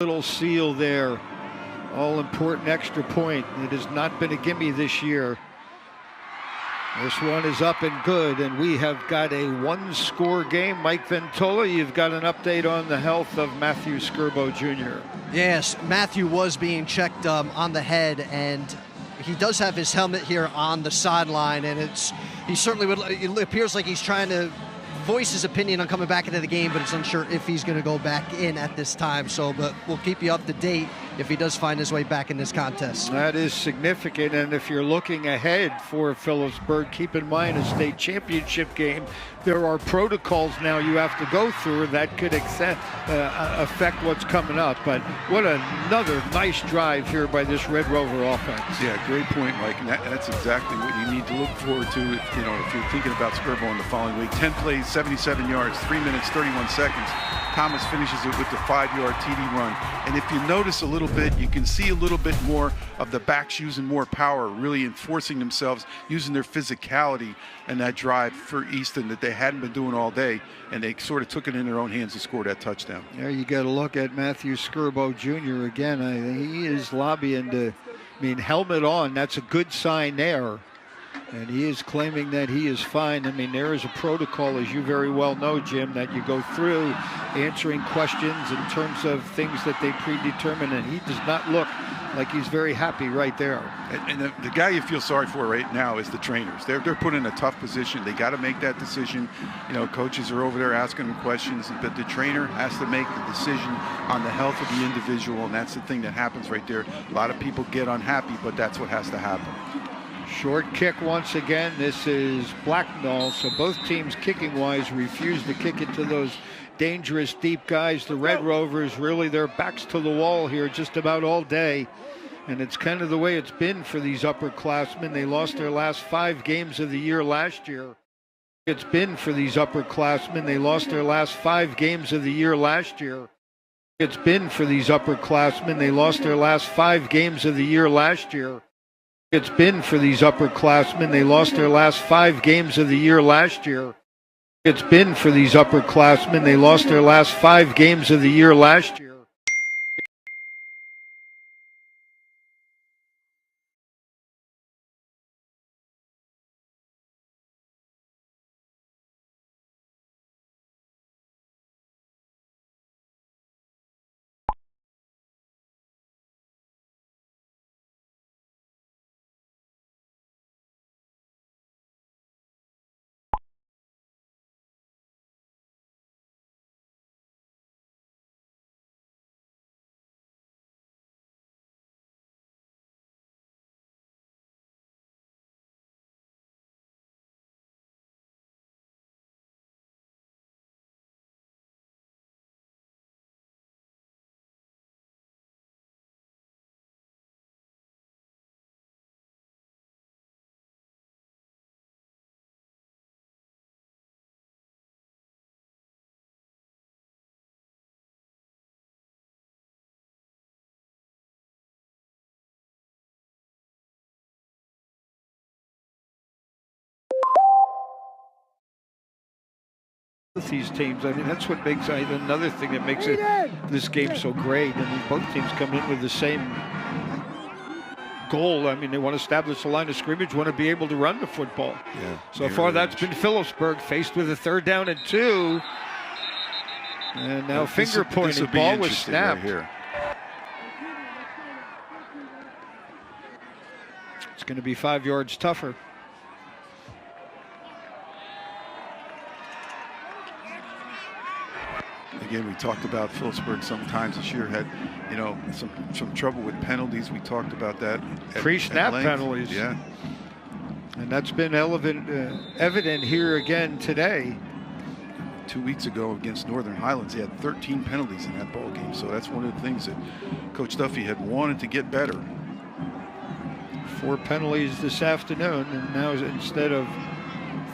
Little seal there. All important extra point. It has not been a gimme this year. This one is up and good, and we have got a one-score game. Mike Ventola, you've got an update on the health of Matthew Skirbo Jr. Yes, Matthew was being checked on the head, and he does have his helmet here on the sideline, and he certainly would. It appears like he's trying to voice his opinion on coming back into the game, but it's unsure if he's going to go back in at this time. But we'll keep you up to date if he does find his way back in this contest. That is significant, and if you're looking ahead for Phillipsburg, keep in mind a state championship game. There are protocols now you have to go through that could affect what's coming up. But what another nice drive here by this Red Rover offense. Yeah, great point, Mike. And that's exactly what you need to look forward to if you're thinking about Skirbo in the following week. 10 plays, 77 yards, 3 minutes, 31 seconds. Thomas finishes it with the 5-yard TD run. And if you notice a little bit, you can see a little bit more of the backs using more power, really enforcing themselves, using their physicality and that drive for Easton that they hadn't been doing all day, and they sort of took it in their own hands to score that touchdown. There you got to look at Matthew Skirbo Jr. again. He is lobbying to, helmet on, that's a good sign there. And he is claiming that he is fine. There is a protocol, as you very well know, Jim, that you go through answering questions in terms of things that they predetermine, and he does not look like he's very happy right there. And the guy you feel sorry for right now is the trainers. They're put in a tough position. They got to make that decision. Coaches are over there asking them questions, but the trainer has to make the decision on the health of the individual, and that's the thing that happens right there. A lot of people get unhappy, but that's what has to happen. Short kick once again. This is Blacknall, so both teams kicking-wise refuse to kick it to those dangerous deep guys. The Red Rovers, really, their backs to the wall here just about all day. And it's kind of the way it's been for these upperclassmen. They lost their last 5 games of the year last year. It's been for these upperclassmen. They lost their last 5 games of the year last year. It's been for these upperclassmen. They lost their last 5 games of the year last year. It's been for these upperclassmen. They lost their last 5 games of the year last year. It's been for these upperclassmen. They lost their last 5 games of the year last year. These teams, that's what makes another thing that makes this game so great. Both teams come in with the same goal. They want to establish a line of scrimmage, want to be able to run the football. Yeah. So far, that's been Phillipsburg faced with a 3rd down and 2, and now finger pointing. Ball was snapped. Right here. It's going to be 5 yards tougher. Again, we talked about Phillipsburg sometimes this year had, some trouble with penalties. We talked about that. Pre-snap penalties. Yeah. And that's been evident here again today. 2 weeks ago against Northern Highlands, he had 13 penalties in that ball game. So that's one of the things that Coach Duffy had wanted to get better. 4 penalties this afternoon, and now instead of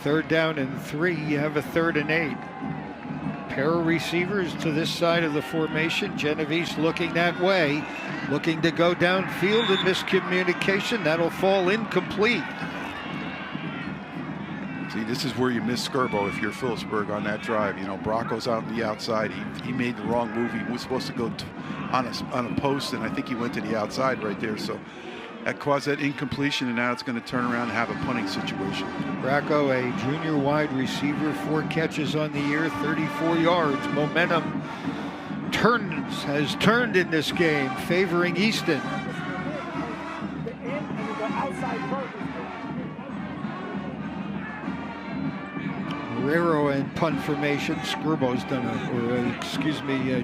3rd down and 3, you have a 3rd and 8. Pair of receivers to this side of the formation. Genovese looking that way, looking to go downfield, and miscommunication. That'll fall incomplete. See, this is where you miss Skirbo if you're Phillipsburg on that drive. You know, Bracco's out on the outside. He made the wrong move. He was supposed to go on a post, and I think he went to the outside right there. So that caused that incompletion, and now it's going to turn around and have a punting situation. Bracco, a junior wide receiver, 4 catches on the year, 34 yards. Momentum has turned in this game, favoring Easton. Guerrero and punt formation. Skirbo's done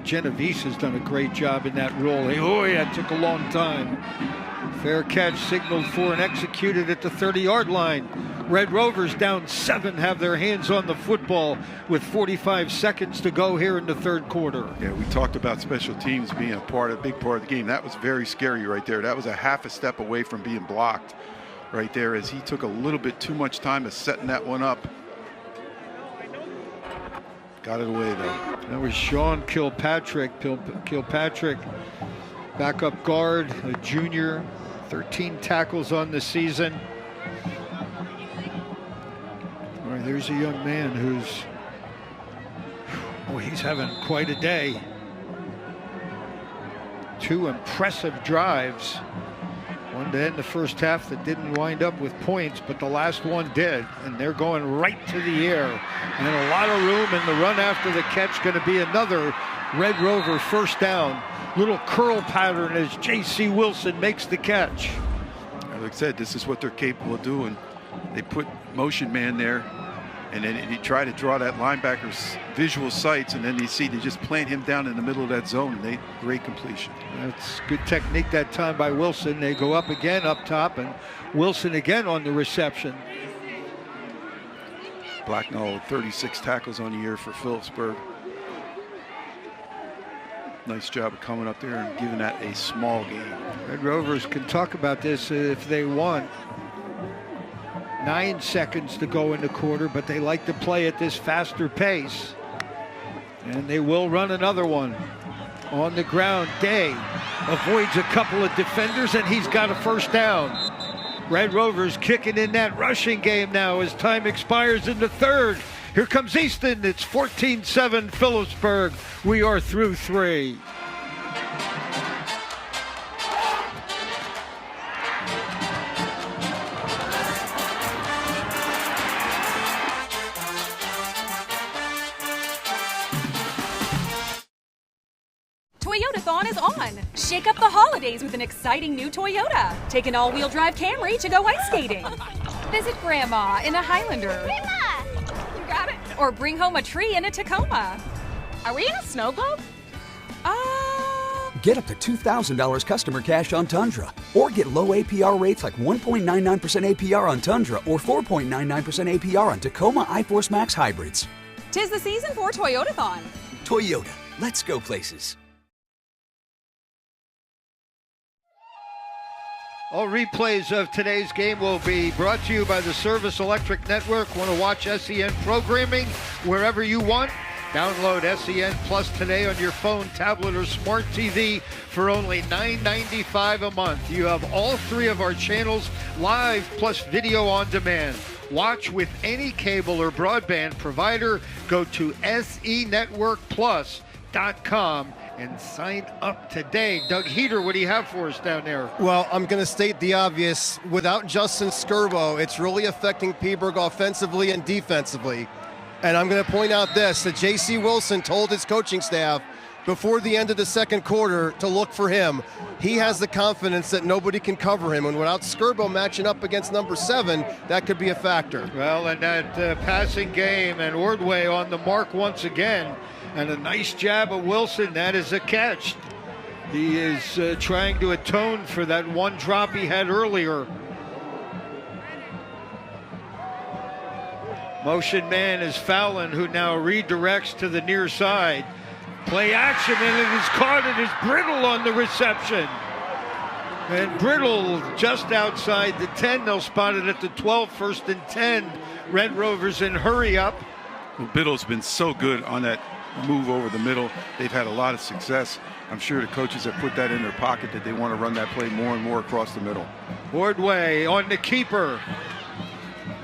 Genovese has done a great job in that role. Oh, yeah, it took a long time. Fair catch signaled for and executed at the 30-yard line. Red Rovers down 7 have their hands on the football with 45 seconds to go here in the third quarter. Yeah, we talked about special teams being a big part of the game. That was very scary right there. That was a half a step away from being blocked right there, as he took a little bit too much time of setting that one up. Got it away, though. That was Sean Kilpatrick. Kilpatrick, backup guard, a junior, 13 tackles on the season. All right, there's a young man he's having quite a day. 2 impressive drives. One to end the first half that didn't wind up with points, but the last one did, and they're going right to the air. And a lot of room, and the run after the catch going to be another Red Rover first down. Little curl pattern as J.C. Wilson makes the catch. Like I said, this is what they're capable of doing. They put motion man there, and then you try to draw that linebacker's visual sights, and then they just plant him down in the middle of that zone, and great completion. That's good technique that time by Wilson. They go up again up top, and Wilson again on the reception. Blacknall, 36 tackles on the year for Phillipsburg. Nice job of coming up there and giving that a small game. Red Rovers can talk about this if they want. 9 seconds to go in the quarter, but they like to play at this faster pace. And they will run another one. On the ground, Day avoids a couple of defenders, and he's got a first down. Red Rovers kicking in that rushing game now as time expires in the third. Here comes Easton. It's 14-7 Phillipsburg. We are through 3. Toyotathon is on. Shake up the holidays with an exciting new Toyota. Take an all-wheel drive Camry to go ice skating. Visit Grandma in a Highlander. Grandma! You got it. Or bring home a tree in a Tacoma. Are we in a snow globe? Get up to $2,000 customer cash on Tundra. Or get low APR rates like 1.99% APR on Tundra or 4.99% APR on Tacoma iForce Max hybrids. 'Tis the season for Toyotathon. Toyota. Let's go places. All replays of today's game will be brought to you by the Service Electric Network. Want to watch SEN programming wherever you want? Download SEN Plus today on your phone, tablet, or smart TV for only $9.95 a month. You have all 3 of our channels live plus video on demand. Watch with any cable or broadband provider. Go to senetworkplus.com and sign up today. Doug Heater, what do you have for us down there? Well, I'm going to state the obvious. Without Justin Skirbo, it's really affecting Peaburg offensively and defensively. And I'm going to point out this, that J.C. Wilson told his coaching staff before the end of the second quarter to look for him. He has the confidence that nobody can cover him, and without Skirbo matching up against number 7, that could be a factor. Well, and that passing game, and Ordway on the mark once again. And a nice jab of Wilson. That is a catch. He is trying to atone for that one drop he had earlier. Motion man is Fallon, who now redirects to the near side. Play action, and it is caught. It is Brittle on the reception. And Brittle just outside the 10. They'll spot it at the 12, 1st and 10. Red Rovers in hurry up. Well, Biddle's been so good on that move over the middle. They've had a lot of success. I'm sure the coaches have put that in their pocket that they want to run that play more and more across the middle. Ordway on the keeper.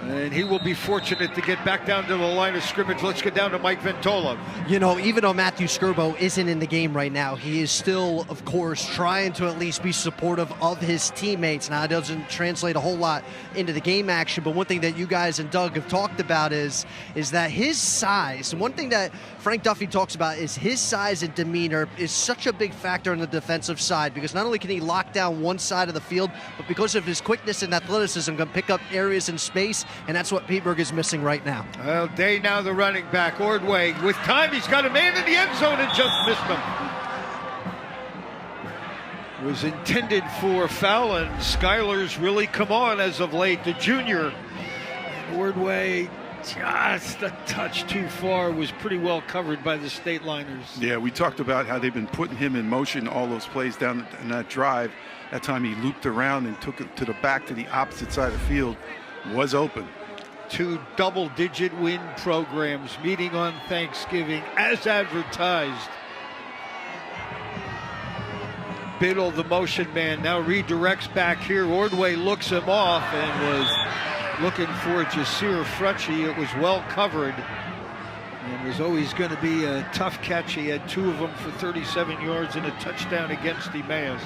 And he will be fortunate to get back down to the line of scrimmage. Let's get down to Mike Ventola. You know, even though Matthew Skirbo isn't in the game right now, he is still, of course, trying to at least be supportive of his teammates. Now, it doesn't translate a whole lot into the game action, but one thing that you guys and Doug have talked about is that his size, and one thing that Frank Duffy talks about is his size and demeanor is such a big factor on the defensive side, because not only can he lock down one side of the field, but because of his quickness and athleticism, can pick up areas in space, and that's what Pittsburgh is missing right now. Well, Day now the running back. Ordway with time. He's got a man in the end zone and just missed him. Was intended for foul, and Skyler's really come on as of late. The junior. Ordway just a touch too far. Was pretty well covered by the Stateliners. Yeah, we talked about how they've been putting him in motion all those plays down in that drive. That time he looped around and took it to the back to the opposite side of the field. Was open. Two double-digit win programs meeting on Thanksgiving as advertised. Biddle, the motion man, now redirects back here. Ordway looks him off and was looking for Jasir Frutchie. It was well covered and was always going to be a tough catch. He had two of them for 37 yards and a touchdown against Emmaus.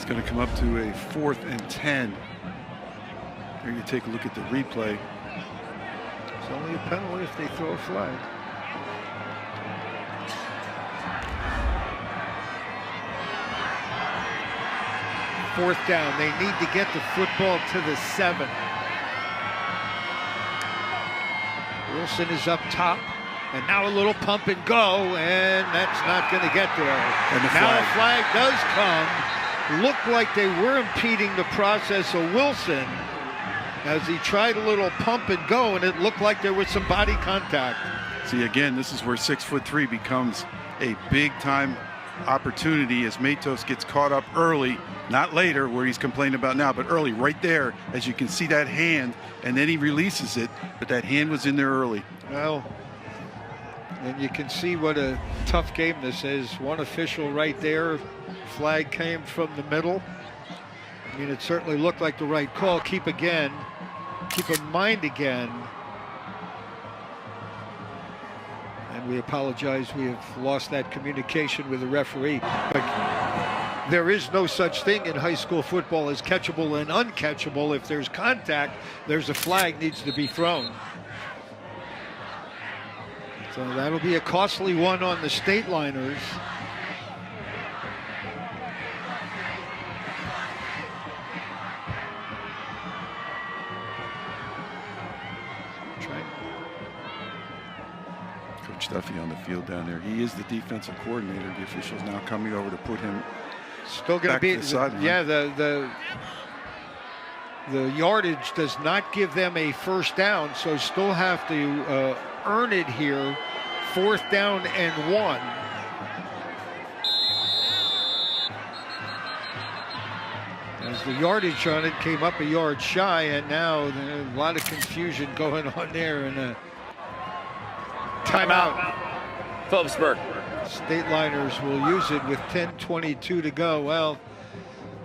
Going to come up to a 4th and 10. Here you take a look at the replay. It's only a penalty if they throw a flag. Fourth down. They need to get the football to the 7. Wilson is up top. And now a little pump and go, and that's not going to get there. And now a flag does come. Looked like they were impeding the process of Wilson as he tried a little pump and go, and it looked like there was some body contact. See, again, this is where 6'3" becomes a big-time opportunity as Matos gets caught up early, not later where he's complaining about now, but early right there, as you can see that hand, and then he releases it, but that hand was in there early. Well, and you can see what a tough game this is. One official right there. Flag came from the middle. I mean, it certainly looked like the right call. Keep in mind again. And we apologize. We have lost that communication with the referee. But there is no such thing in high school football as catchable and uncatchable. If there's contact, there's a flag needs to be thrown. So that'll be a costly one on the Stateliners. Coach Duffy on the field down there. He is the defensive coordinator. The officials now coming over to put him still going to be yeah, the yardage does not give them a first down, so still have to earn it here. 4th down and 1. As the yardage on it came up a yard shy, and now a lot of confusion going on there, and a timeout. Phillipsburg. Stateliners will use it with 10:22 to go. Well,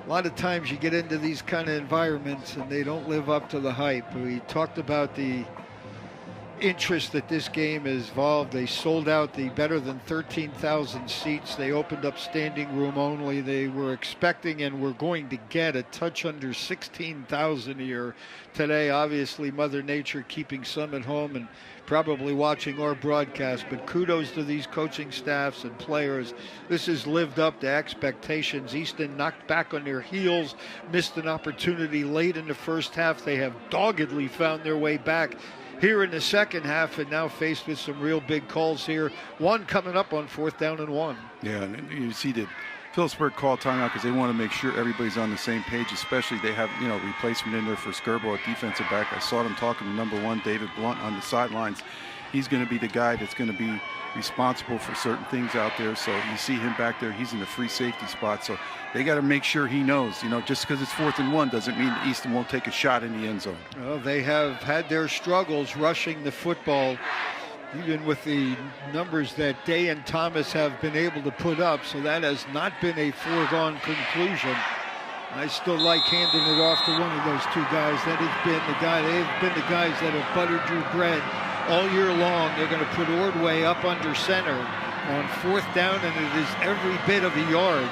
a lot of times you get into these kind of environments and they don't live up to the hype. We talked about the interest that this game has evolved. They sold out the better than 13,000 seats. They opened up standing room only. They were expecting and were going to get a touch under 16,000 here today. Obviously, Mother Nature keeping some at home and probably watching our broadcast, but kudos to these coaching staffs and players. This has lived up to expectations. Easton knocked back on their heels, missed an opportunity late in the first half. They have doggedly found their way back here in the second half, and now faced with some real big calls here. One coming up on 4th down and 1. Yeah, and you see that Phillipsburg called timeout because they want to make sure everybody's on the same page, especially they have, replacement in there for Skirbo at defensive back. I saw them talking to number 1, David Blunt, on the sidelines. He's going to be the guy that's going to be responsible for certain things out there. So you see him back there, he's in the free safety spot. So they got to make sure he knows, just because it's 4th and 1 doesn't mean Easton won't take a shot in the end zone. Well, they have had their struggles rushing the football, even with the numbers that Day and Thomas have been able to put up. So that has not been a foregone conclusion. I still like handing it off to one of those two guys. That has been the guy. They've been the guys that have buttered your bread all year long. They're going to put Ordway up under center on 4th down, and it is every bit of a yard.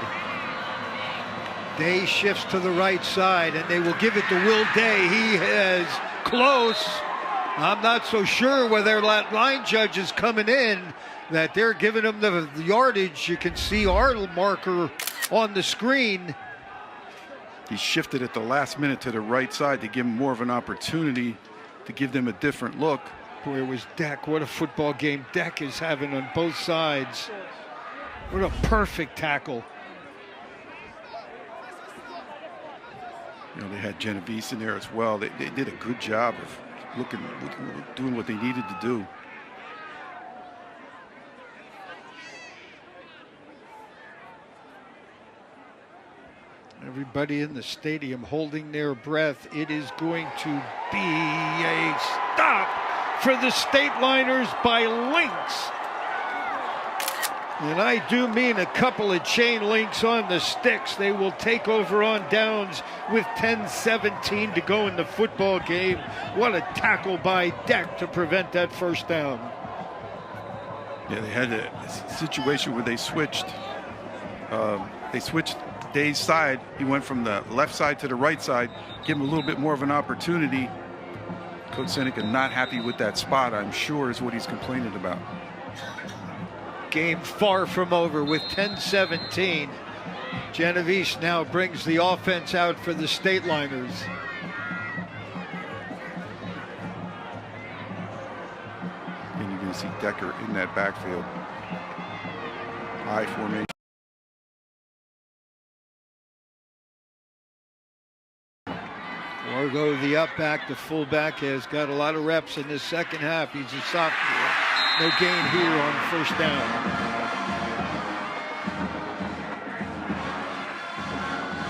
Day shifts to the right side, and they will give it to Will Day. He is close. I'm not so sure whether that line judge is coming in, that they're giving him the yardage. You can see our marker on the screen. He shifted at the last minute to the right side to give him more of an opportunity to give them a different look. Boy, it was Deck. What a football game Deck is having on both sides. What a perfect tackle. You know, they had Genovese in there as well. They did a good job of doing what they needed to do. Everybody in the stadium holding their breath. It is going to be a stop for the Stateliners by Lynx. And I do mean a couple of chain links on the sticks. They will take over on downs with 10-17 to go in the football game. What a tackle by Deck to prevent that first down. Yeah, they had a situation where they switched. Day's side. He went from the left side to the right side, give him a little bit more of an opportunity. Coach Seneca not happy with that spot, I'm sure, is what he's complaining about. Game far from over with 10-17. Genovese now brings the offense out for the Stateliners. And you're going to see Decker in that backfield. High formation. Orgo, the up back, the fullback, has got a lot of reps in this second half. He's a sophomore. No gain here on 1st down.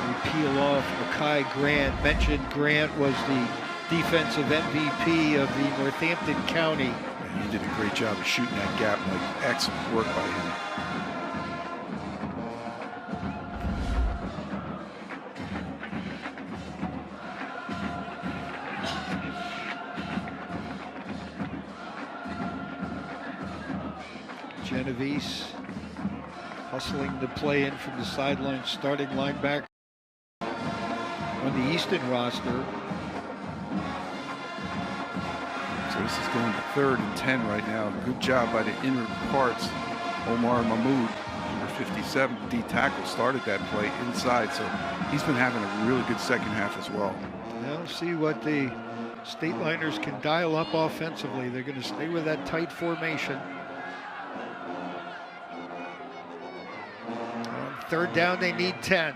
We peel off Mekhi Grant. Mentioned Grant was the defensive MVP of the Northampton County. And he did a great job of shooting that gap. Like, excellent work by him. Genovese hustling to play in from the sideline, starting linebacker on the Easton roster. So this is going to 3rd and 10 right now. Good job by the inner parts. Omar Mahmoud, number 57, D tackle, started that play inside. So he's been having a really good second half as well. Now see what the Stateliners can dial up offensively. They're going to stay with that tight formation. On 3rd down, they need 10.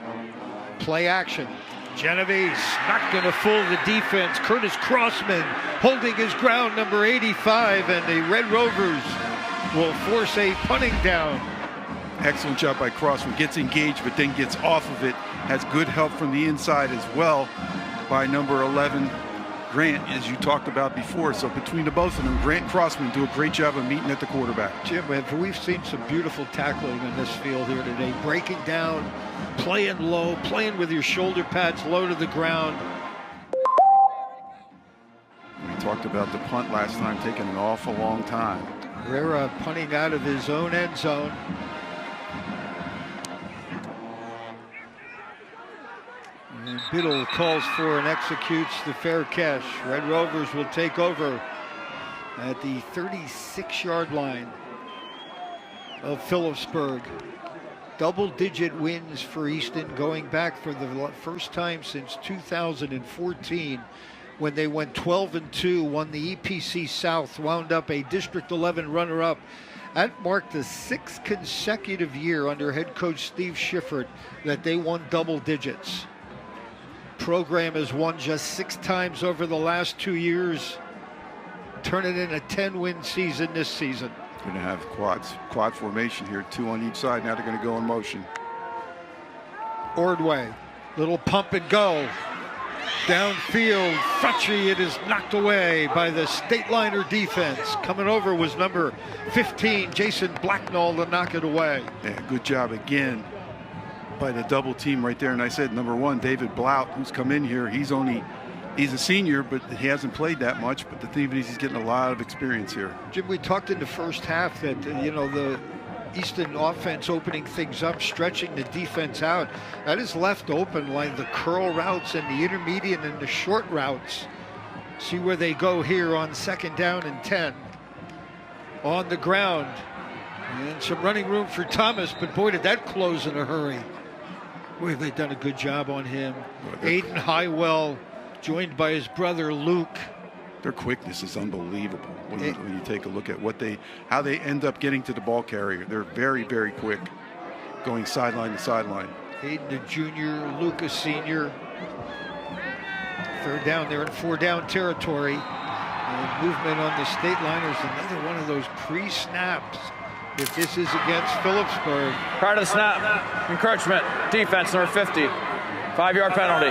Play action. Genovese not going to fool the defense. Curtis Crossman holding his ground, number 85, and the Red Rovers will force a punting down. Excellent job by Crossman. Gets engaged, but then gets off of it. Has good help from the inside as well by number 11, Grant, as you talked about before. So between the both of them, Grant and Crossman do a great job of meeting at the quarterback. Jim, we've seen some beautiful tackling in this field here today. Breaking down, playing low, playing with your shoulder pads low to the ground. We talked about the punt last time taking an awful long time. Herrera punting out of his own end zone. And Biddle calls for and executes the fair catch. Red Rovers will take over at the 36-yard line of Phillipsburg. Double-digit wins for Easton, going back for the first time since 2014 when they went 12-2, won the EPC South, wound up a District 11 runner-up. That marked the 6th consecutive year under head coach Steve Schiffert that they won double digits. Program has won just 6 times over the last 2 years, turning in a 10-win season this season. Going to have quad formation here, 2 on each side. Now they're going to go in motion. Ordway, little pump and go. Downfield, Futchie, it is knocked away by the Stateliner defense. Coming over was number 15, Jason Blacknall, to knock it away. Yeah, good job again by the double team right there. And I said, number one, David Blout, who's come in here, he's a senior, but he hasn't played that much. But the thing is, he's getting a lot of experience here. Jim, we talked in the first half that, the Easton offense opening things up, stretching the defense out. That is left open, like the curl routes and the intermediate and the short routes. See where they go here on 2nd down and 10. On the ground. And some running room for Thomas, but boy, did that close in a hurry. Boy, have they done a good job on him. Aiden Highwell, joined by his brother Luke. Their quickness is unbelievable when you take a look at how they end up getting to the ball carrier. They're very, very quick, going sideline to sideline. Aiden a junior, Luke a senior. 3rd down, they're in 4-down territory. And movement on the Stateliners, another one of those pre-snaps. If this is against Phillipsburg. Prior to the snap, encroachment, defense, number 50, 5-yard penalty.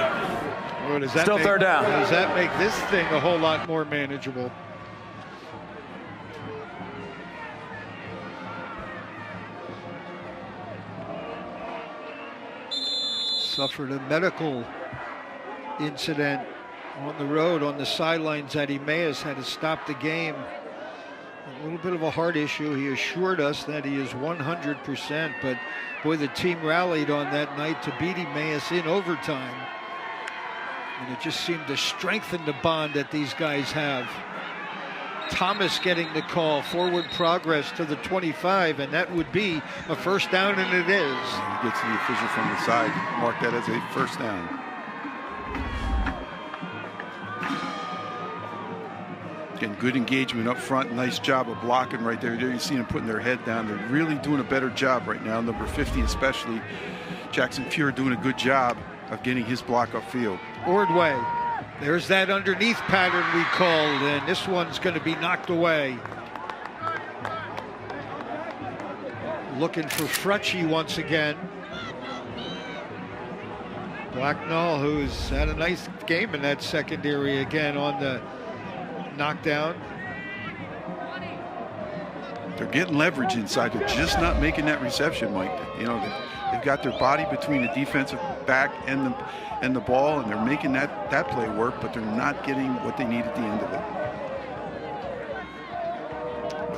Well, Still 3rd down. Does that make this thing a whole lot more manageable? Suffered a medical incident on the road, on the sidelines at Emmaus, had to stop the game. A little bit of a heart issue. He assured us that he is 100%, but boy, the team rallied on that night to beat Emmaus in overtime. And it just seemed to strengthen the bond that these guys have. Thomas getting the call, forward progress to the 25, and that would be a 1st down, and it is. He gets the official from the side, mark that as a 1st down. Again, good engagement up front, nice job of blocking right there. You see them putting their head down. They're really doing a better job right now, number 50 especially. Jackson Fuhr doing a good job of getting his block upfield. Ordway, there's that underneath pattern we called, and this one's going to be knocked away. Looking for Frutchie once again. Blacknall, who's had a nice game in that secondary again on the knockdown. They're getting leverage inside. They're just not making that reception, Mike. They've got their body between the defensive back and the ball, and they're making that play work, but they're not getting what they need at the end of it.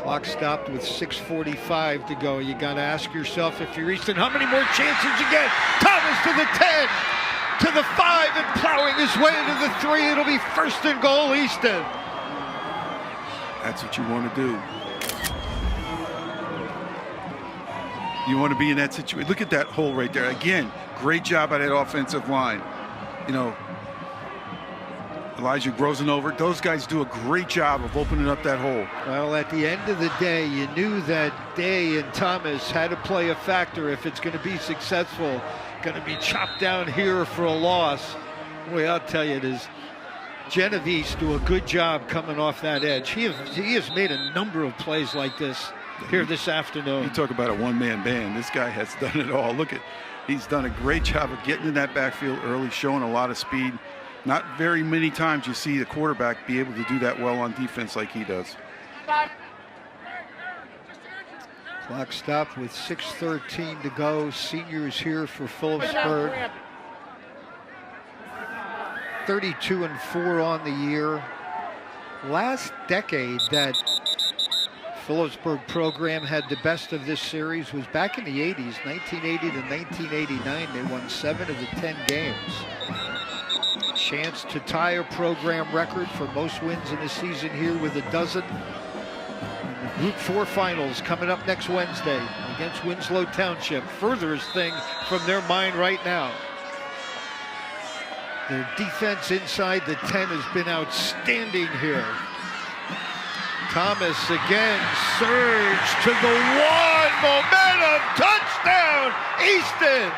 Clock stopped with 6:45 to go. You got to ask yourself, if you're Easton, how many more chances you get? Thomas to the 10, to the 5, and plowing his way to the 3. It'll be 1st and goal, Easton. That's what you want to do. You want to be in that situation. Look at that hole right there. Again, great job by that offensive line. Elijah Grosenover, those guys do a great job of opening up that hole. Well, at the end of the day, you knew that Day and Thomas had to play a factor if it's going to be successful. Going to be chopped down here for a loss. Boy, I'll tell you, does Genovese do a good job coming off that edge. He has made a number of plays like this here this afternoon. You talk about a one-man band. This guy has done it all. He's done a great job of getting in that backfield early, showing a lot of speed. Not very many times you see the quarterback be able to do that well on defense like he does. Clock stopped with 6:13 to go. Seniors here for Phillipsburg. 32-4 on the year. Last decade that Phillipsburg program had the best of this series was back in the 80s, 1980 to 1989. They won 7 of the 10 games. Chance to tie a program record for most wins in the season here with a dozen. And the Group 4 finals coming up next Wednesday against Winslow Township. Furthest thing from their mind right now. Their defense inside the 10 has been outstanding here. Thomas again, surge to the 1, momentum, touchdown, Easton.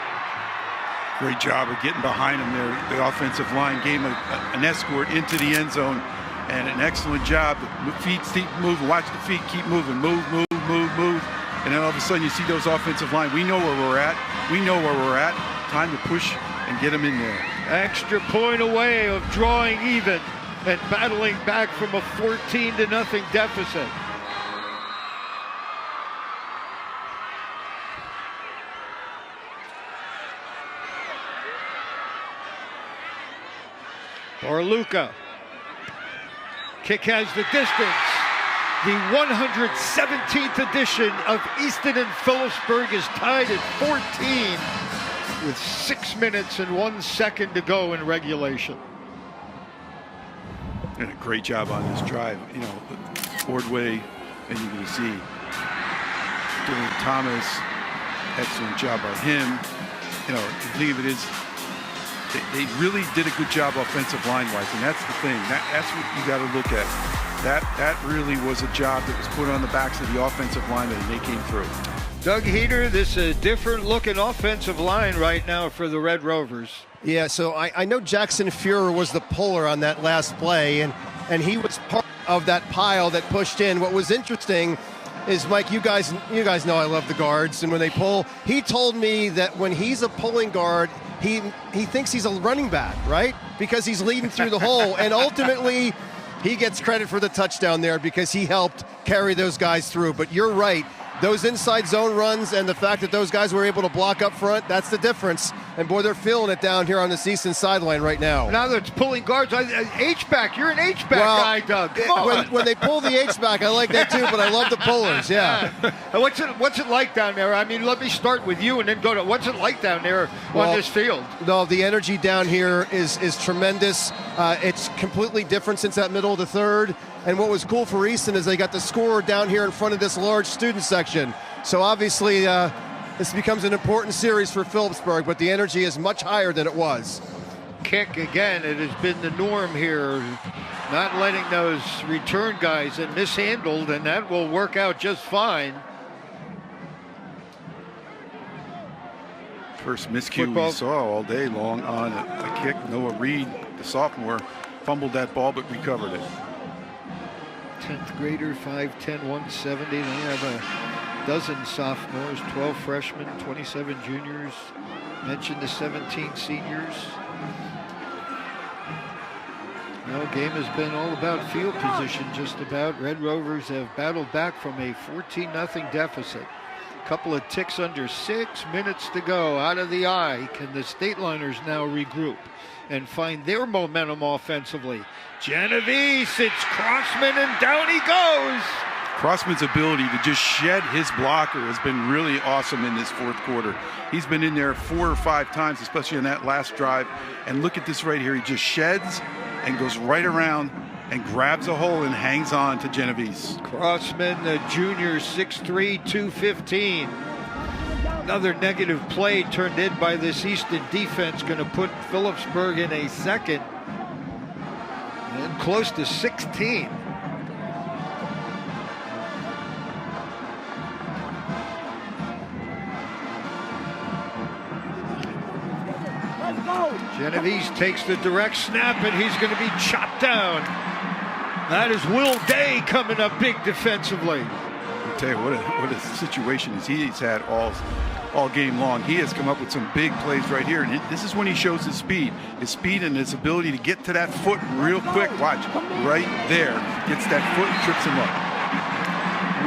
Great job of getting behind him there. The offensive line gave him an escort into the end zone, and an excellent job. The feet keep moving, watch the feet keep moving, move. And then all of a sudden you see those offensive line. We know where we're at. Time to push and get them in there. Extra point away of drawing even and battling back from a 14-0 deficit. Barluca. Kick has the distance. The 117th edition of Easton and Phillipsburg is tied at 14 with 6 minutes and 1 second to go in regulation. And a great job on this drive. You know, Ordway, and you can see Dylan Thomas, excellent job by him. You know, the thing of it is, they really did a good job offensive line-wise, and that's the thing. That's what you got to look at. That really was a job that was put on the backs of the offensive linemen, and they came through. Doug Heater, this is a different-looking offensive line right now for the Red Rovers. Yeah, so I know Jackson Fuhrer was the puller on that last play, and he was part of that pile that pushed in. What was interesting is, Mike, you guys know I love the guards, and when they pull, he told me that when he's a pulling guard, he thinks he's a running back, right? Because he's leading through the hole, and ultimately he gets credit for the touchdown there because he helped carry those guys through. But you're right. Those inside zone runs and the fact that those guys were able to block up front, that's the difference. And, boy, they're feeling it down here on the Easton sideline right now. Now that it's pulling guards, H-back. You're an H-back guy, Doug. Come on. When they pull the H-back, I like that too, but I love the pullers, yeah. What's it like down there? I mean, let me start with you and then go to what's it like down there on this field? No, the energy down here is tremendous. It's completely different since that middle of the third. And what was cool for Easton is they got the score down here in front of this large student section. So obviously this becomes an important series for Phillipsburg, but the energy is much higher than it was. Kick again. It has been the norm here, not letting those return guys and mishandled, and that will work out just fine. First miscue we saw all day long on a kick. Noah Reed, the sophomore, fumbled that ball but recovered it. 10th grader, 5'10", 170. They have a dozen sophomores, 12 freshmen, 27 juniors. Mentioned the 17 seniors. Well, game has been all about field position, just about. Red Rovers have battled back from a 14-0 deficit. Couple of ticks under 6 minutes to go. Out of the eye, can the Stateliners now regroup and find their momentum offensively? Genovese, it's Crossman, and down he goes. Crossman's ability to just shed his blocker has been really awesome in this fourth quarter. He's been in there 4 or 5 times, especially on that last drive. And look at this right here. He just sheds and goes right around and grabs a hole and hangs on to Genovese. Crossman, the junior, 6'3", 215. Another negative play turned in by this Easton defense, going to put Phillipsburg in a second and close to 16. Genovese takes the direct snap, and he's going to be chopped down. That is Will Day coming up big defensively. I'll tell you what a situation he's had all game long. He has come up with some big plays right here, and this is when he shows his speed and his ability to get to that foot real quick. Watch, right there, gets that foot and trips him up.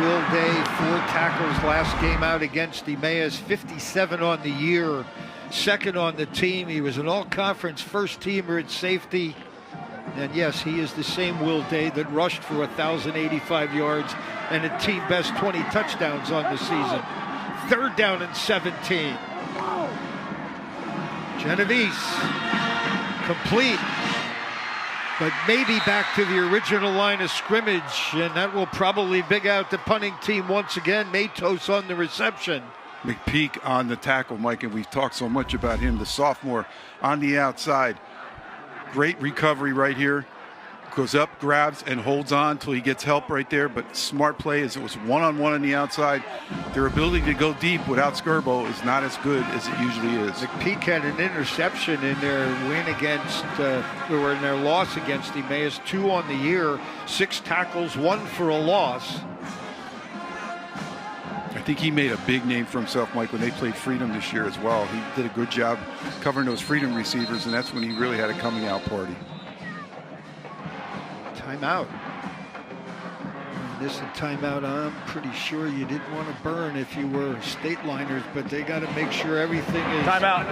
Will Day, 4 tackles last game out against Emmaus, 57 on the year, second on the team. He was an all-conference first-teamer at safety. And yes, he is the same Will Day that rushed for 1,085 yards and a team best 20 touchdowns on the season. 3rd down and 17. Genovese, complete, but maybe back to the original line of scrimmage, and that will probably big out the punting team once again. Matos on the reception. McPeak on the tackle, Mike, and we've talked so much about him, the sophomore on the outside. Great recovery right here. Goes up, grabs, and holds on until he gets help right there. But smart play as it was one-on-one on the outside. Their ability to go deep without Skirbo is not as good as it usually is. McPeak had an interception in their win against, or in their loss against Emmaus. 2 on the year, 6 tackles, 1 for a loss. I think he made a big name for himself, Mike, when they played Freedom this year as well. He did a good job covering those Freedom receivers, and that's when he really had a coming out party. Timeout. This is a timeout I'm pretty sure you didn't want to burn if you were Stateliners, but they got to make sure everything is... Timeout.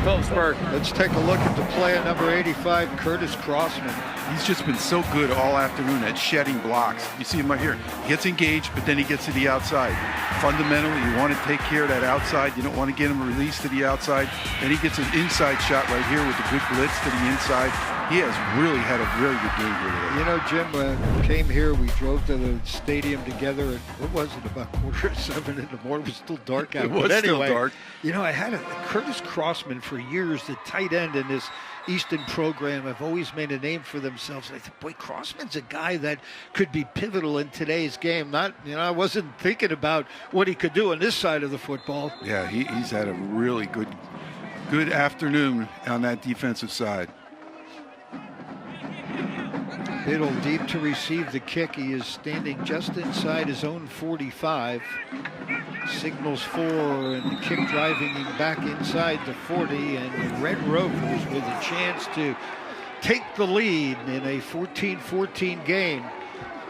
Phillipsburg. Let's take a look at the play of number 85, Curtis Crossman. He's just been so good all afternoon at shedding blocks. You see him right here. He gets engaged, but then he gets to the outside. Fundamentally, you want to take care of that outside. You don't want to get him released to the outside. Then he gets an inside shot right here with the good blitz to the inside. He has really had a very good game here today. You know, Jim, when we came here, we drove to the stadium together at, what was it, about 6:45 in the morning? It was still dark out. It was but anyway, still dark. You know, I had Curtis Crossman for years, the tight end in this Easton program, have always made a name for themselves. I thought, boy, Crossman's a guy that could be pivotal in today's game. Not, you know, I wasn't thinking about what he could do on this side of the football. Yeah, he's had a really good afternoon on that defensive side. Biddle deep to receive the kick. He is standing just inside his own 45. Signals for, and the kick driving him back inside the 40. And the Red Rovers with a chance to take the lead in a 14-14 game.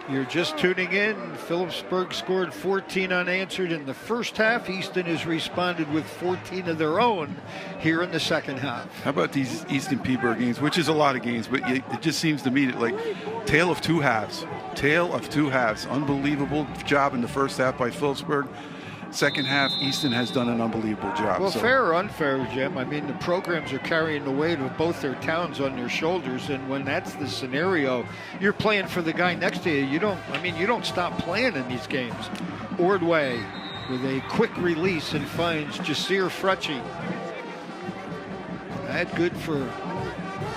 You're just tuning in. Phillipsburg scored 14 unanswered in the first half. Easton has responded with 14 of their own here in the second half. How about these Easton Peterborough games, which is a lot of games, but it just seems to me like tale of two halves. Tale of two halves. Unbelievable job in the first half by Phillipsburg. Second half, Easton has done an unbelievable job. Well, fair or unfair, Jim, I mean, the programs are carrying the weight of both their towns on their shoulders, and when that's the scenario, you're playing for the guy next to you. You don't stop playing in these games. Ordway with a quick release and finds Jasir Frutchie. That good for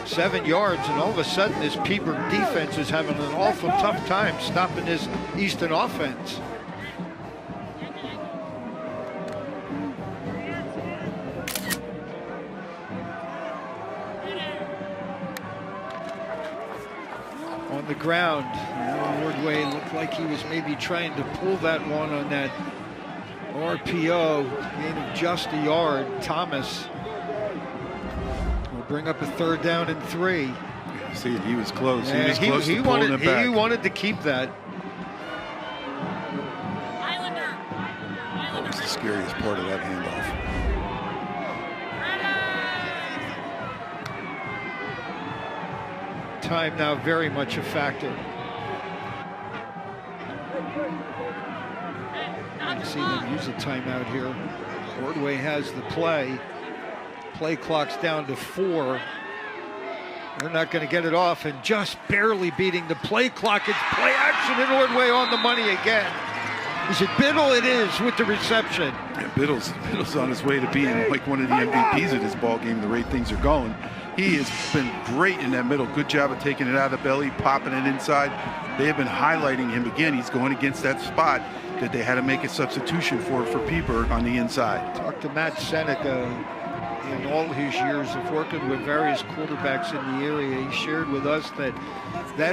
7 yards, and all of a sudden this Peterborough defense is having an awful tough time stopping this Easton offense. On the ground, Ordway looked like he was maybe trying to pull that one on that RPO, gain of just a yard. Thomas will bring up a 3rd down and 3. See, he was close. Yeah, he was close to pulling it back. He wanted to keep that. That was the scariest part of that handoff. Time now very much a factor. I see them use a timeout here. Ordway has the play. Play clock's down to 4. They're not going to get it off, and just barely beating the play clock. It's play action, and Ordway on the money again. Is it Biddle? It is, with the reception. Yeah, Biddle's on his way to being like one of the MVPs of this ball game, the way things are going. He has been great in that middle. Good job of taking it out of the belly, popping it inside. They have been highlighting him again. He's going against that spot that they had to make a substitution for Peterborough on the inside. Talk to Matt Seneca. In all his years of working with various quarterbacks in the area, he shared with us that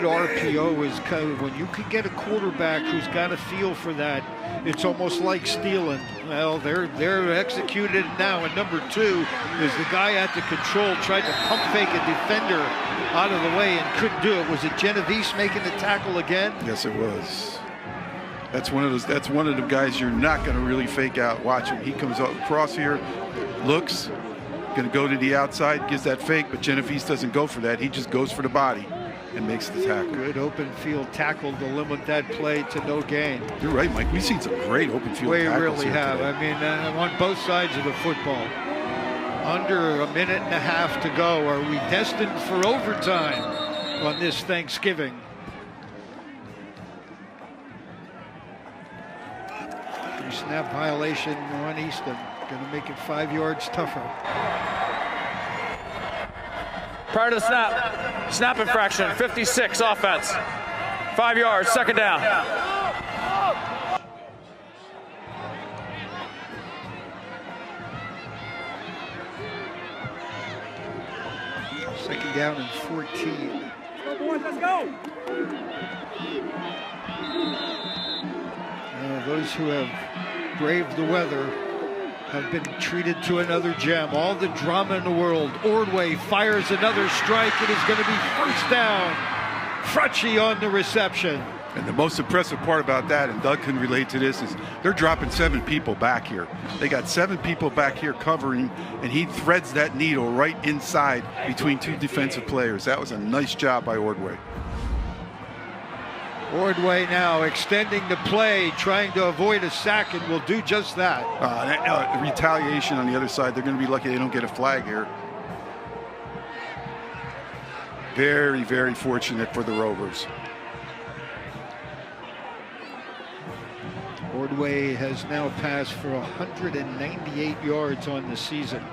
RPO is kind of, when you can get a quarterback who's got a feel for that, it's almost like stealing. Well, they're executed now, and number 2 is the guy at the control tried to pump fake a defender out of the way and couldn't do it. Was it Genovese making the tackle again? Yes, it was. That's one of the guys you're not going to really fake out. Watch him. He comes across here, looks, going to go to the outside, gives that fake, but Genovese doesn't go for that. He just goes for the body and makes the tackle. Good open field tackle to limit that play to no gain. You're right, Mike. We've seen some great open field tackles. We really have. Today. I mean, on both sides of the football. Under a minute and a half to go. Are we destined for overtime on this Thanksgiving? Snap violation on Easton. Going to make it 5 yards tougher. Prior to the snap infraction, 56 offense. 5 yards, 2nd down. Second down and 14. Let's go. Those who have braved the weather have been treated to another gem. All the drama in the world. Ordway fires another strike. It is going to be 1st down. Frutchie on the reception. And the most impressive part about that, and Doug can relate to this, is they're dropping 7 people back here. They got 7 people back here covering, and he threads that needle right inside between 2 defensive players. That was a nice job by Ordway. Ordway now extending the play, trying to avoid a sack, and will do just that. Retaliation on the other side. They're going to be lucky they don't get a flag here. Very, very fortunate for the Rovers. Ordway has now passed for 198 yards on the season.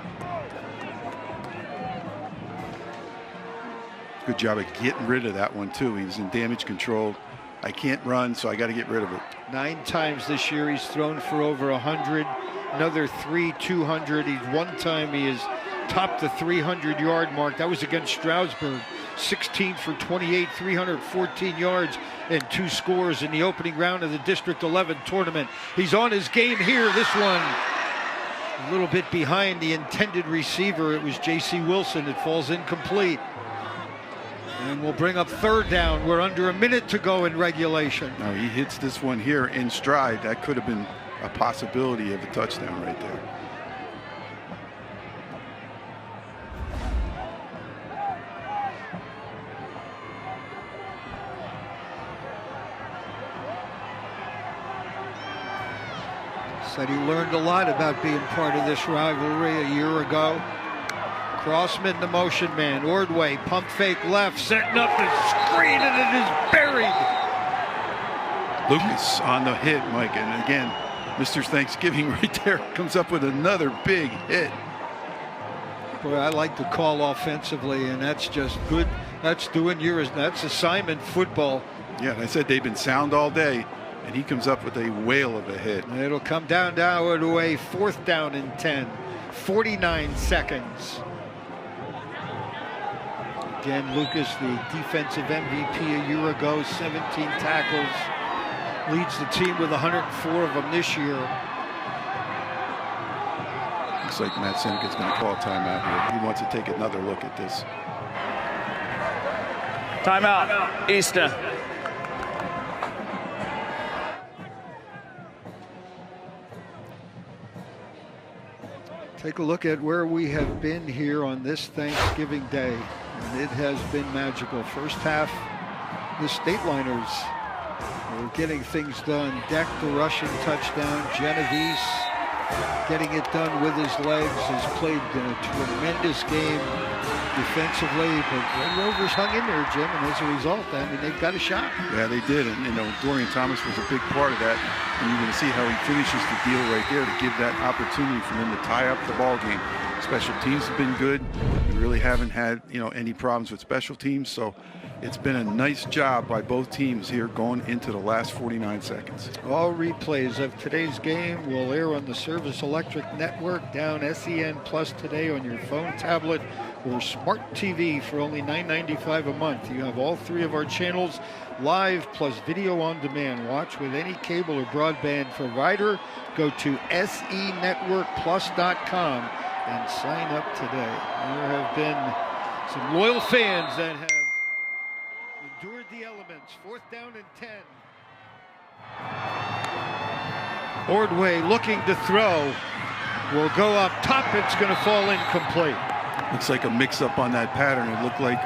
Good job of getting rid of that one, too. He was in damage control. I can't run, so I got to get rid of it. 9 times this year he's thrown for over 100. Another 3, 200. One time he has topped the 300-yard mark. That was against Stroudsburg. 16 for 28, 314 yards, and 2 scores in the opening round of the District 11 tournament. He's on his game here. This one a little bit behind the intended receiver. It was J.C. Wilson. It falls incomplete. And we'll bring up 3rd down. We're under a minute to go in regulation. Now he hits this one here in stride. That could have been a possibility of a touchdown right there. Said he learned a lot about being part of this rivalry a year ago. Crossman, the motion man. Ordway, pump fake left, setting up the screen, and it is buried. Lucas on the hit, Mike, and again, Mr. Thanksgiving right there comes up with another big hit. Boy, I like the call offensively, and that's just good. That's that's assignment football. Yeah, and I said they've been sound all day, and he comes up with a whale of a hit. And it'll come down to a 4th down and 10. 49 seconds. Again, Lucas, the defensive MVP a year ago, 17 tackles. Leads the team with 104 of them this year. Looks like Matt Seneca's going to call a timeout here. He wants to take another look at this. Timeout, Easton. Take a look at where we have been here on this Thanksgiving Day. And it has been magical. First half, the Stateliners were getting things done. Deck the rushing touchdown. Genovese getting it done with his legs. Has played a tremendous game defensively. But the Rovers hung in there, Jim, and as a result, I mean, they've got a shot. Yeah, they did. And, Dorian Thomas was a big part of that. And you're going to see how he finishes the deal right there to give that opportunity for them to tie up the ball game. Special teams have been good. We really haven't had, any problems with special teams. So it's been a nice job by both teams here going into the last 49 seconds. All replays of today's game will air on the Service Electric Network, down SEN Plus today on your phone, tablet, or smart TV for only $9.95 a month. You have all 3 of our channels live plus video on demand. Watch with any cable or broadband provider. Go to senetworkplus.com and sign up today. There have been some loyal fans that have endured the elements. 4th down and 10. Ordway looking to throw. Will go up top. It's going to fall incomplete. Looks like a mix-up on that pattern. It looked like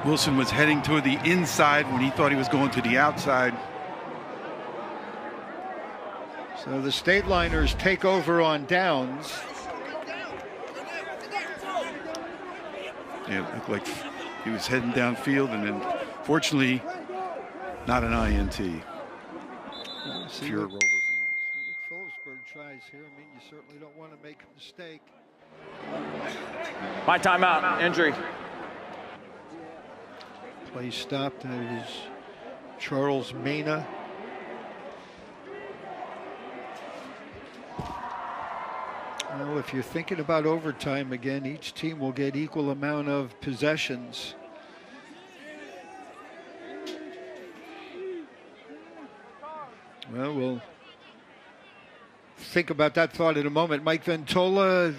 Wilson was heading toward the inside when he thought he was going to the outside. So the Stateliners take over on downs. Yeah, it looked like he was heading downfield, and then fortunately not an INT. See Pure what Rover fans. Phillipsburg tries here. I mean, you certainly don't want to make a mistake. My timeout, injury. Play stopped, and it is Charles Mena. Well, if you're thinking about overtime again, each team will get equal amount of possessions. Well, we'll think about that thought in a moment. Mike Ventola,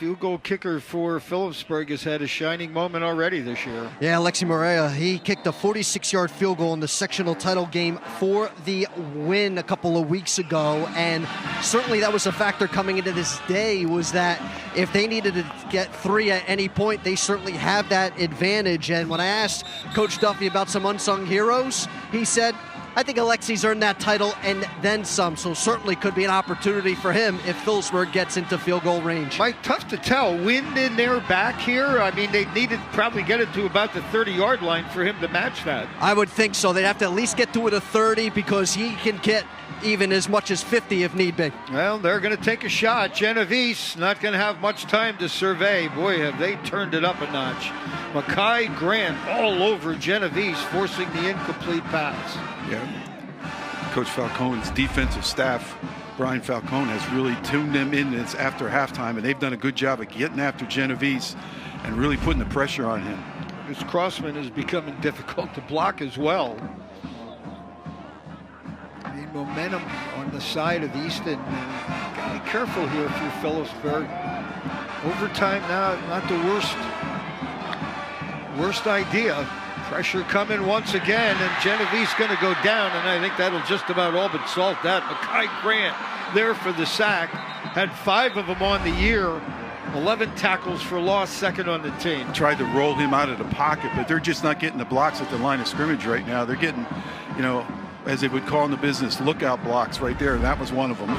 field goal kicker for Phillipsburg has had a shining moment already this year. Yeah, Alexi Morea, he kicked a 46-yard field goal in the sectional title game for the win a couple of weeks ago, and certainly that was a factor coming into this day, was that if they needed to get 3 at any point, they certainly have that advantage. And when I asked Coach Duffy about some unsung heroes, he said, I think Alexi's earned that title and then some, so certainly could be an opportunity for him if Phillipsburg gets into field goal range. Mike, tough to tell. Wind in their back here. I mean, they needed probably get it to about the 30-yard line for him to match that. I would think so. They'd have to at least get to it at 30 because he can get even as much as 50 if need be. Well, they're going to take a shot. Genovese not going to have much time to survey. Boy, have they turned it up a notch. Makai Grant all over Genovese, forcing the incomplete pass. Yeah. Coach Falcone's defensive staff, Brian Falcone, has really tuned them in after halftime, and they've done a good job of getting after Genovese and really putting the pressure on him. This crossman is becoming difficult to block as well. The momentum on the side of Easton. Gotta be careful here if you're Phillipsburg. Overtime now, not the worst idea. Pressure coming once again, and Genovese going to go down, and I think that'll just about all but salt that. Makai Grant there for the sack. Had 5 of them on the year. 11 tackles for loss, second on the team. Tried to roll him out of the pocket, but they're just not getting the blocks at the line of scrimmage right now. They're getting, as they would call in the business, lookout blocks right there, and that was one of them.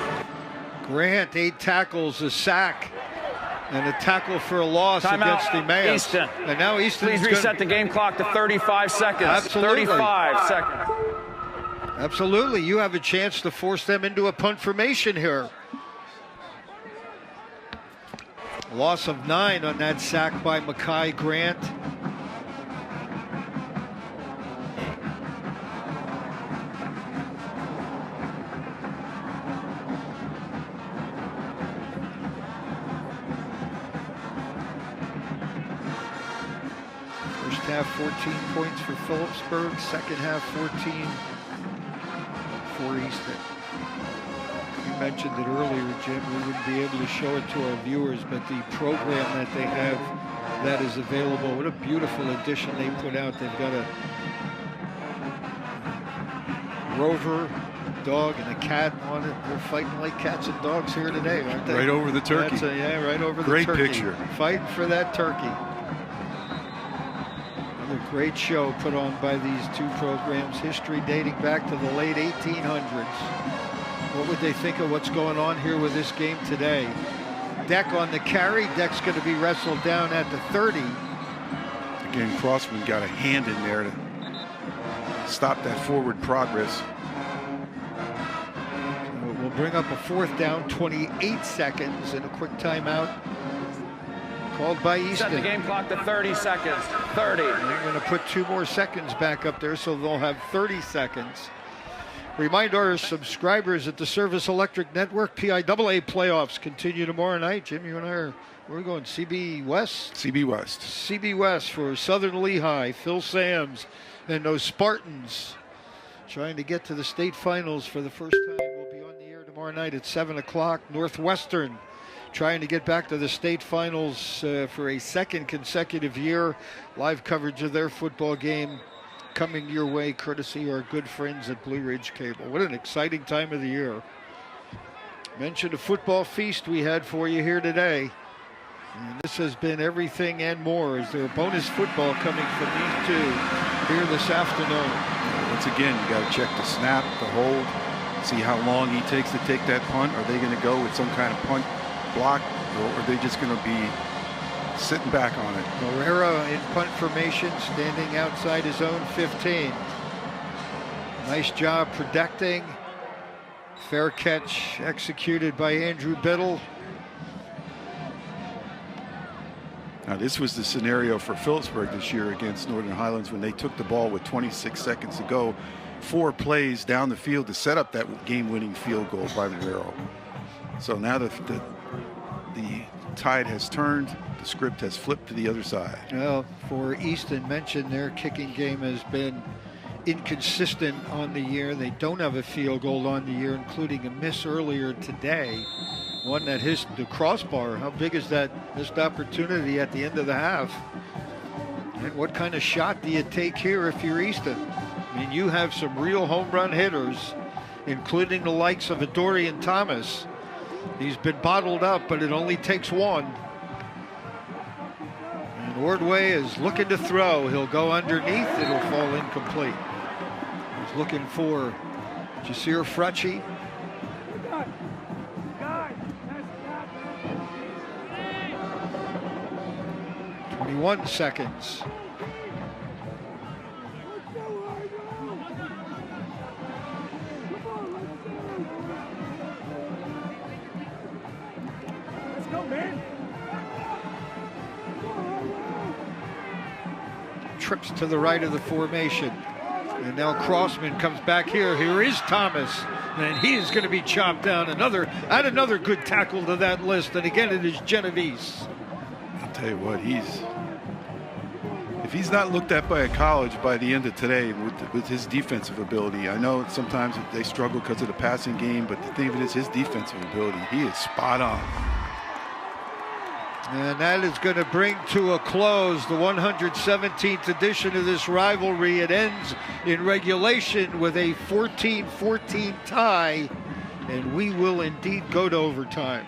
Grant, 8 tackles, a sack, and a tackle for a loss against the Mayors. Easton. And now Easton. Please reset the game clock to 35 seconds. Absolutely. 35 seconds. Absolutely. You have a chance to force them into a punt formation here. Loss of 9 on that sack by Makai Grant. First half 14 points for Phillipsburg, second half 14 for Easton. You mentioned it earlier, Jim, we wouldn't be able to show it to our viewers, but the program that they have that is available, what a beautiful addition they put out. They've got a rover, dog, and a cat on it. They're fighting like cats and dogs here today, aren't they? Right over the turkey. Yeah, right over the turkey. Great picture. Fighting for that turkey. Another great show put on by these two programs. History dating back to the late 1800s. What would they think of what's going on here with this game today? Deck on the carry. Deck's going to be wrestled down at the 30. Again, Crossman got a hand in there to stop that forward progress. So we'll bring up a 4th down, 28 seconds, and a quick timeout called by Easton. Set the game clock to 30 seconds. 30. And they're going to put 2 more seconds back up there, so they'll have 30 seconds. Remind our subscribers that the Service Electric Network PIAA playoffs continue tomorrow night. Jim, you and I are, where are we going? CB West? CB West. CB West for Southern Lehigh, Phil Sams, and those Spartans trying to get to the state finals for the first time. We'll be on the air tomorrow night at 7 o'clock. Northwestern trying to get back to the state finals for a 2nd consecutive year. Live coverage of their football game coming your way courtesy of our good friends at Blue Ridge Cable. What an exciting time of the year. Mentioned a football feast we had for you here today. And this has been everything and more. Is there a bonus football coming from these two here this afternoon? Once again, you got to check the snap, the hold, see how long he takes to take that punt. Are they going to go with some kind of punt block, or are they just going to be sitting back on it? Herrera in punt formation, standing outside his own 15. Nice job protecting. Fair catch executed by Andrew Biddle. Now, this was the scenario for Phillipsburg this year against Northern Highlands when they took the ball with 26 seconds to go. 4 plays down the field to set up that game-winning field goal by Romero. So now the tide has turned. The script has flipped to the other side. Well, for Easton, mentioned their kicking game has been inconsistent on the year. They don't have a field goal on the year, including a miss earlier today. One that hit the crossbar. How big is that missed opportunity at the end of the half? And what kind of shot do you take here if you're Easton? I mean, you have some real home run hitters, including the likes of Adorian Thomas. He's been bottled up, but it only takes one. And Ordway is looking to throw. He'll go underneath. It'll fall incomplete. He's looking for Jasir Frecci. 21 seconds. Let's go, man. Trips to the right of the formation. And now Crossman comes back here. Here is Thomas. And he is going to be chopped down. Add another good tackle to that list. And again, it is Genovese. I'll tell you what, if he's not looked at by a college by the end of today with his defensive ability, I know sometimes they struggle because of the passing game, but the thing of it is his defensive ability, he is spot on. And that is going to bring to a close the 117th edition of this rivalry. It ends in regulation with a 14-14 tie, and we will indeed go to overtime.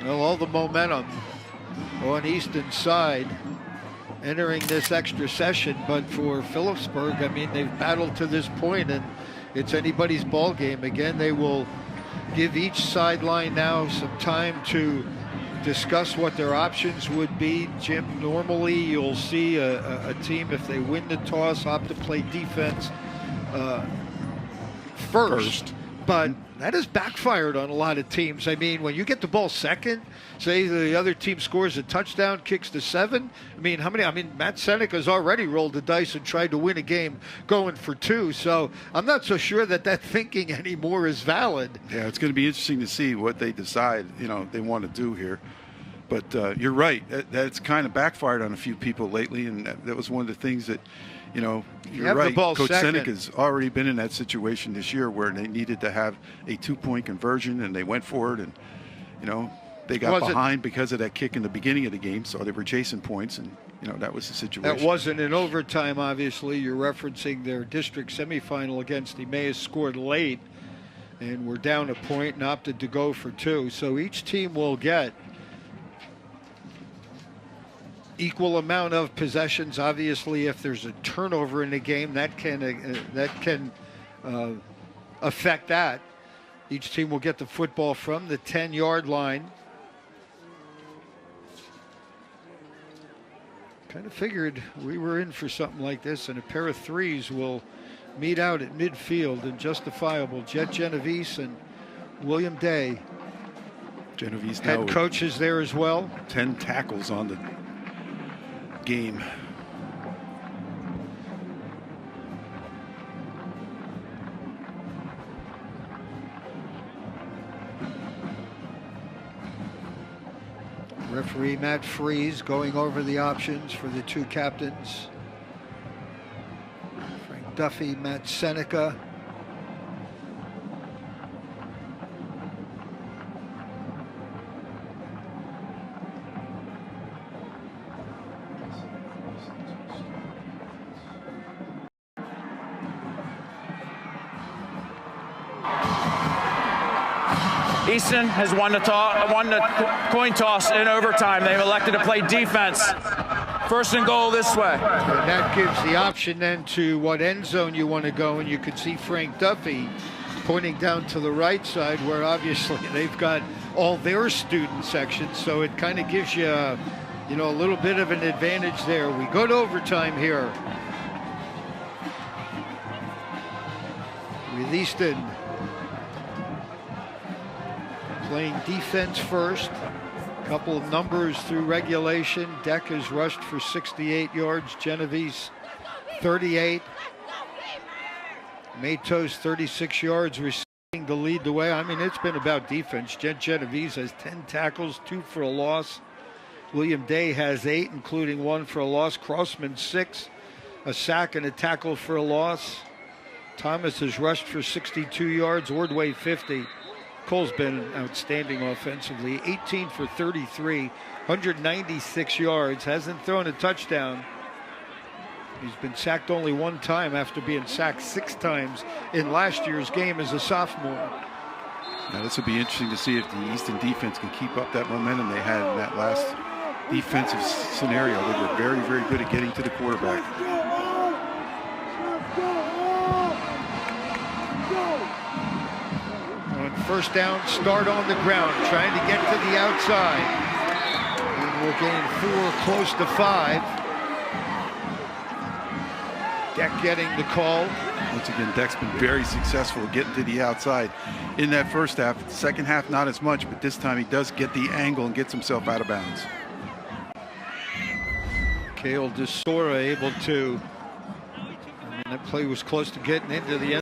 Well, all the momentum on Easton's side entering this extra session, but for Phillipsburg, I mean, they've battled to this point, and it's anybody's ball game. Again, they will give each sideline now some time to discuss what their options would be. Jim, normally you'll see a team, if they win the toss, opt to play defense first. But that has backfired on a lot of teams. I mean, when you get the ball second, say the other team scores a touchdown, kicks to 7. I mean, Matt Seneca's already rolled the dice and tried to win a game going for 2. So I'm not so sure that thinking anymore is valid. Yeah, it's going to be interesting to see what they decide, they want to do here. But you're right. That's kind of backfired on a few people lately, and that was one of the things that, you're right. Coach Seneca's already been in that situation this year where they needed to have a 2-point conversion, and they went for it, and, they got behind because of that kick in the beginning of the game, so they were chasing points, and, that was the situation. That wasn't in overtime, obviously. You're referencing their district semifinal against Emmaus, scored late, and were down a point and opted to go for 2. So each team will get equal amount of possessions. Obviously, if there's a turnover in the game, that can affect that. Each team will get the football from the 10-yard line. Kind of figured we were in for something like this, and a pair of threes will meet out at midfield and justifiable. Jet Genovese and William Day. Genovese head coach is there as well. 10 tackles on the game. Referee Matt Freeze going over the options for the 2 captains. Frank Duffy, Matt Seneca. Easton has won the coin toss in overtime. They've elected to play defense. First and goal this way. And that gives the option then to what end zone you want to go, and you can see Frank Duffy pointing down to the right side, where obviously they've got all their student sections, so it kind of gives you a little bit of an advantage there. We go to overtime here with Easton playing defense first. A couple of numbers through regulation. Deck has rushed for 68 yards. Genovese 38. Matos 36 yards receiving to lead the way. I mean, it's been about defense. Genovese has 10 tackles, 2 for a loss. William Day has 8, including 1 for a loss. Crossman 6, a sack and a tackle for a loss. Thomas has rushed for 62 yards. Ordway 50. Cole's been outstanding offensively. 18 for 33, 196 yards, hasn't thrown a touchdown. He's been sacked only one time after being sacked 6 times in last year's game as a sophomore. Now this will be interesting to see if the Easton defense can keep up that momentum they had in that last defensive scenario. They were very, very good at getting to the quarterback. On first down, start on the ground, trying to get to the outside. And we'll gain 4, close to 5. Deck getting the call. Once again, Deck's been very successful getting to the outside in that first half. Second half, not as much, but this time he does get the angle and gets himself out of bounds. Cale DeSora able to, that play was close to getting into the end.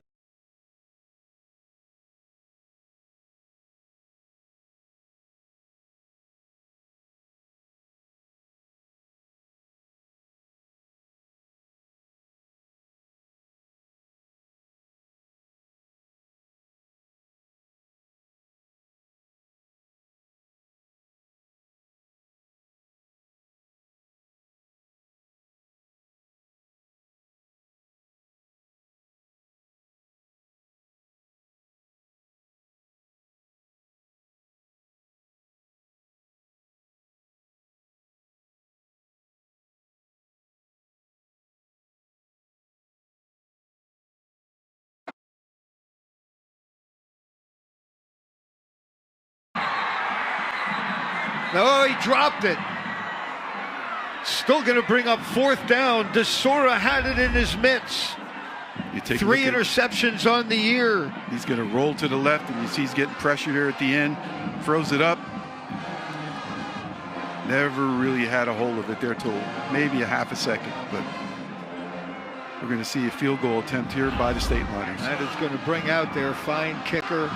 No, he dropped it. Still going to bring up 4th down. DeSora had it in his mitts. 3 interceptions on the year. He's going to roll to the left, and you see he's getting pressure there at the end. Throws it up. Never really had a hold of it there till maybe a half a second. But we're going to see a field goal attempt here by the Stateliners. That is going to bring out their fine kicker.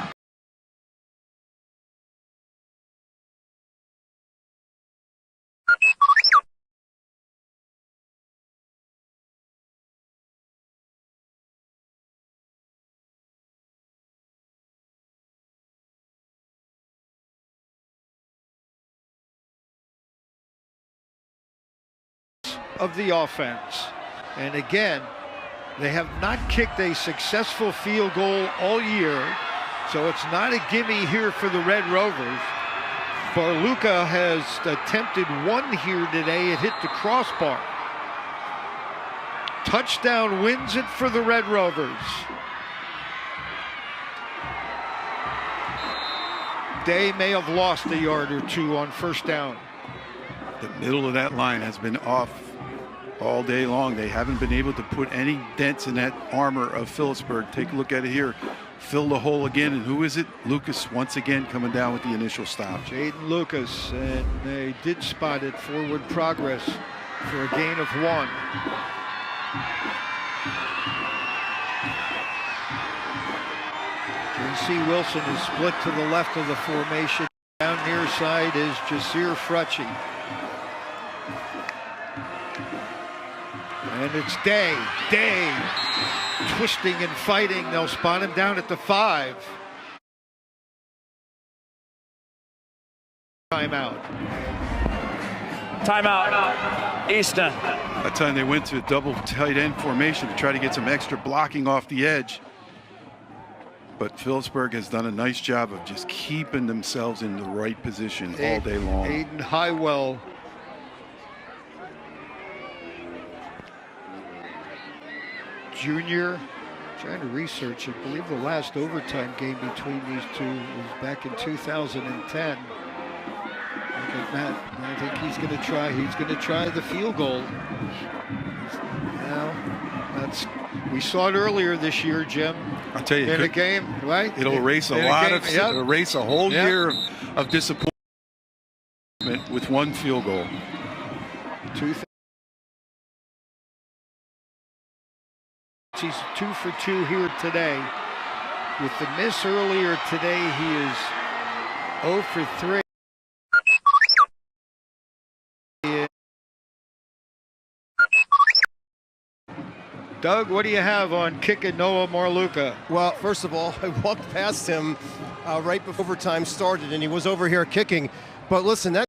Of the offense. And again, they have not kicked a successful field goal all year, so it's not a gimme here for the Red Rovers. Barluca has attempted 1 here today. It hit the crossbar. Touchdown wins it for the Red Rovers. Day may have lost a yard or 2 on first down. The middle of that line has been off all day long. They haven't been able to put any dents in that armor of Phillipsburg. Take a look at it here. Fill the hole again, and who is it? Lucas once again coming down with the initial stop. Jaden Lucas, and they did spot it. Forward progress for a gain of 1. J.C. Wilson is split to the left of the formation. Down near side is Jasir Frutchie. And it's Day twisting and fighting. They'll spot him down at the 5. Timeout. Easton. That time they went to a double tight end formation to try to get some extra blocking off the edge. But Phillipsburg has done a nice job of just keeping themselves in the right position all day long. Aiden Highwell. Junior, trying to research. I believe the last overtime game between these two was back in 2010. Look at Matt. I think he's going to try. He's going to try the field goal. Now, we saw it earlier this year, Jim. I'll tell you, in a game, right? It'll erase it'll erase a whole year of disappointment with 1 field goal. He's 2 for 2 here today. With the miss earlier today, he is 0 for 3. Doug, what do you have on kicking Noah Marluka? Well, first of all, I walked past him right before overtime started, and he was over here kicking. But listen, that